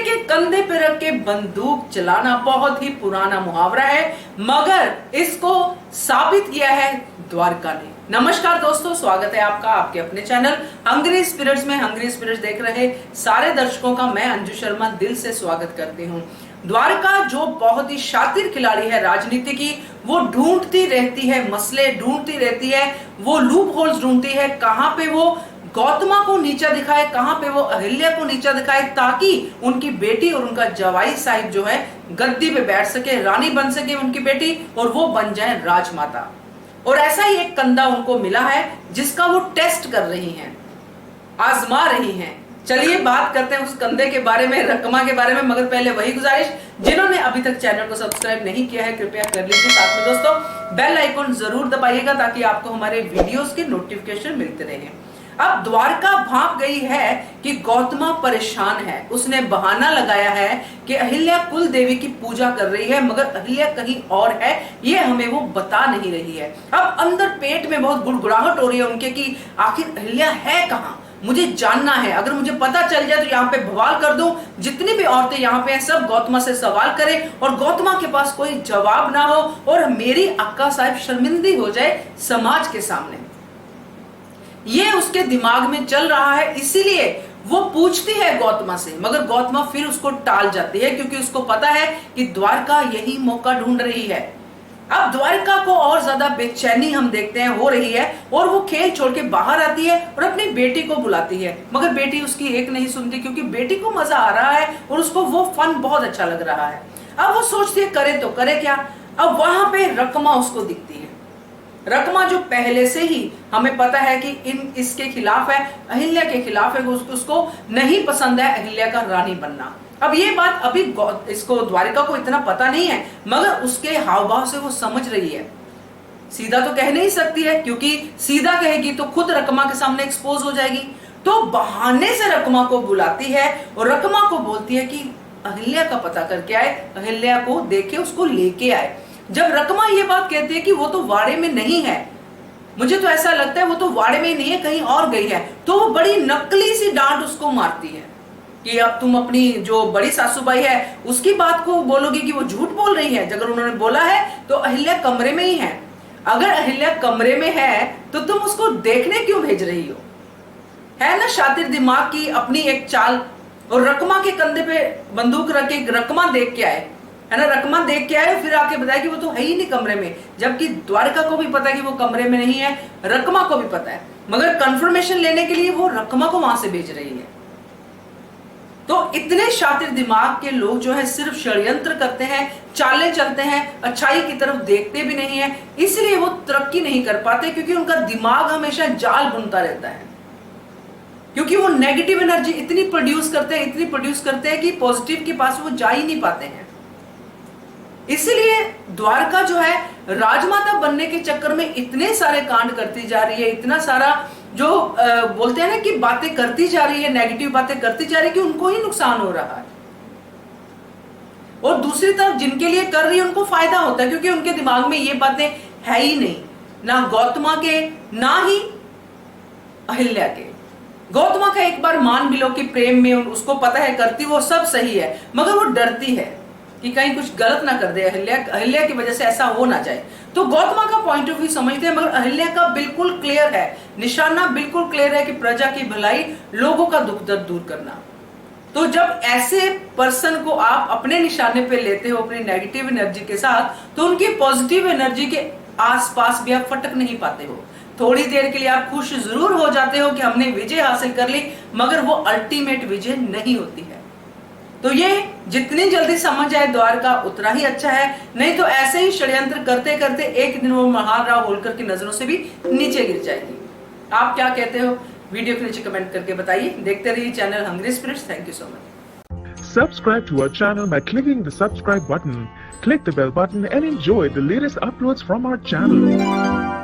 के कंधे पे रख के बंदूक चलाना बहुत ही पुराना मुहावरा है, मगर इसको साबित किया है द्वारका ने। नमस्कार दोस्तों, स्वागत है आपका आपके अपने चैनल हंग्री स्पिरिट्स में। हंग्री स्पिरिट्स देख रहे सारे दर्शकों का मैं अंजू शर्मा दिल से स्वागत करती हूँ। द्वारका जो बहुत ही शातिर खिलाड़ी है राजनीति की, वो ढूंढती रहती है मसले, ढूंढती रहती है वो लूप होल्स, ढूंढती है कहां पे वो गौतमा को नीचा दिखाए, कहां पे वो अहिल्या को नीचा दिखाए, ताकि उनकी बेटी और उनका जवाई साहिब जो है गद्दी पे बैठ सके, रानी बन सके उनकी बेटी, और वो बन जाए राजमाता। और ऐसा ही एक कंधा उनको मिला है जिसका वो टेस्ट कर रही हैं, आजमा रही हैं। चलिए बात करते हैं उस कंधे के बारे में, रकमा के बारे में, मगर पहले वही गुजारिश, जिन्होंने अभी तक चैनल को सब्सक्राइब नहीं किया है कृपया कर लीजिए। साथ में दोस्तों बेल आइकन जरूर दबाइएगा ताकि आपको हमारे वीडियोस के नोटिफिकेशन मिलते रहे। अब द्वारका भाप गई है कि गौतमा परेशान है, उसने बहाना लगाया है कि अहिल्या कुल देवी की पूजा कर रही है, मगर अहिल्या कहीं और है, ये हमें वो बता नहीं रही है। अब अंदर पेट में बहुत गुड़गुड़ाहट हो रही है उनके कि आखिर अहिल्या है कहां, मुझे जानना है। अगर मुझे पता चल जाए तो यहाँ पे बवाल कर दूं, जितनी भी औरतें यहाँ पे हैं सब गौतमा से सवाल करें और गौतमा के पास कोई जवाब ना हो और मेरी अक्का साहिब शर्मिंदी हो जाए समाज के सामने। ये उसके दिमाग में चल रहा है, इसीलिए वो पूछती है गौतमा से, मगर गौतमा फिर उसको टाल जाती है क्योंकि उसको पता है कि द्वारका यही मौका ढूंढ रही है। अब द्वारका को और ज्यादा बेचैनी हम देखते हैं हो रही है और वो खेल छोड़ के बाहर आती है और अपनी बेटी को बुलाती है, मगर बेटी उसकी एक नहीं सुनती क्योंकि बेटी को मजा आ रहा है और उसको वो फन बहुत अच्छा लग रहा है। अब वो सोचती है करे तो करे क्या। अब वहां पे रकमा उसको दिखती है, रकमा जो पहले से ही हमें पता है कि इसके खिलाफ है, अहिल्या के खिलाफ है, उसको नहीं पसंद है अहिल्या का रानी बनना। अब ये बात अभी इसको द्वारिका को इतना पता नहीं है, मगर उसके हाव भाव से वो समझ रही है। सीधा तो कह नहीं सकती है क्योंकि सीधा कहेगी तो खुद रकमा के सामने एक्सपोज हो जाएगी, तो बहाने से रकमा को बुलाती है और रकमा को बोलती है कि अहिल्या का पता करके आए, अहिल्या को देखे, उसको लेके आए। जब रकमा ये बात कहती है कि वो तो वाड़े में नहीं है, मुझे तो ऐसा लगता है वो तो वाड़े में ही नहीं है, कहीं और गई है, तो वो बड़ी नकली सी डांट उसको मारती है कि अब तुम अपनी जो बड़ी सासूबाई है उसकी बात को बोलोगी कि वो झूठ बोल रही है। अगर उन्होंने बोला है तो अहिल्या कमरे में ही है, अगर अहिल्या कमरे में है तो तुम उसको देखने क्यों भेज रही हो। है ना शातिर दिमाग की अपनी एक चाल। और रकमा के कंधे पे बंदूक रख के रकमा देख के आए, है ना, रकमा देख के आए, फिर आके बताया कि वो तो है ही नहीं कमरे में, जबकि द्वारका को भी पता है कि वो कमरे में नहीं है, रकमा को भी पता है, मगर कंफर्मेशन लेने के लिए वो रकमा को वहां से भेज रही है। तो इतने शातिर दिमाग के लोग जो है सिर्फ षड्यंत्र करते हैं, चालें चलते हैं, अच्छाई की तरफ देखते भी नहीं है, इसलिए वो तरक्की नहीं कर पाते क्योंकि उनका दिमाग हमेशा जाल बुनता रहता है, क्योंकि वो नेगेटिव एनर्जी इतनी प्रोड्यूस करते हैं कि पॉजिटिव के पास वो जा ही नहीं पाते हैं। इसीलिए द्वारका जो है राजमाता बनने के चक्कर में इतने सारे कांड करती जा रही है, इतना सारा जो बोलते हैं ना कि बातें करती जा रही है, नेगेटिव बातें करती जा रही है कि उनको ही नुकसान हो रहा है, और दूसरी तरफ जिनके लिए कर रही है उनको फायदा होता है क्योंकि उनके दिमाग में ये बातें है ही नहीं, ना गौतमा के ना ही अहिल्या के। गौतमा का एक बार मान भी लो कि प्रेम में उसको पता है करती वो सब सही है, मगर वो डरती है कि कहीं कुछ गलत ना कर दे अहिल्या की वजह से ऐसा हो ना जाए। तो गौतमा का पॉइंट ऑफ व्यू समझते हैं, मगर अहिल्या का बिल्कुल क्लियर है, निशाना बिल्कुल क्लियर है कि प्रजा की भलाई, लोगों का दुख दर्द दूर करना। तो जब ऐसे पर्सन को आप अपने निशाने पे लेते हो अपनी नेगेटिव एनर्जी के साथ, तो उनकी पॉजिटिव एनर्जी के आसपास भी आप फटक नहीं पाते हो। थोड़ी देर के लिए आप खुश जरूर हो जाते हो कि हमने विजय हासिल कर ली, मगर वो अल्टीमेट विजय नहीं होती है। तो ये जितनी जल्दी समझ जाए द्वारका उतना ही अच्छा है, नहीं तो ऐसे ही षड्यंत्र करते करते एक दिन वो महाराव होलकर की नजरों से भी नीचे गिर जाएगी। आप क्या कहते हो वीडियो के नीचे कमेंट करके बताइए। देखते रहिए channel hungry spirits. Thank you so much. Subscribe to our channel by clicking the subscribe button. Click the bell button and enjoy the latest uploads from our channel.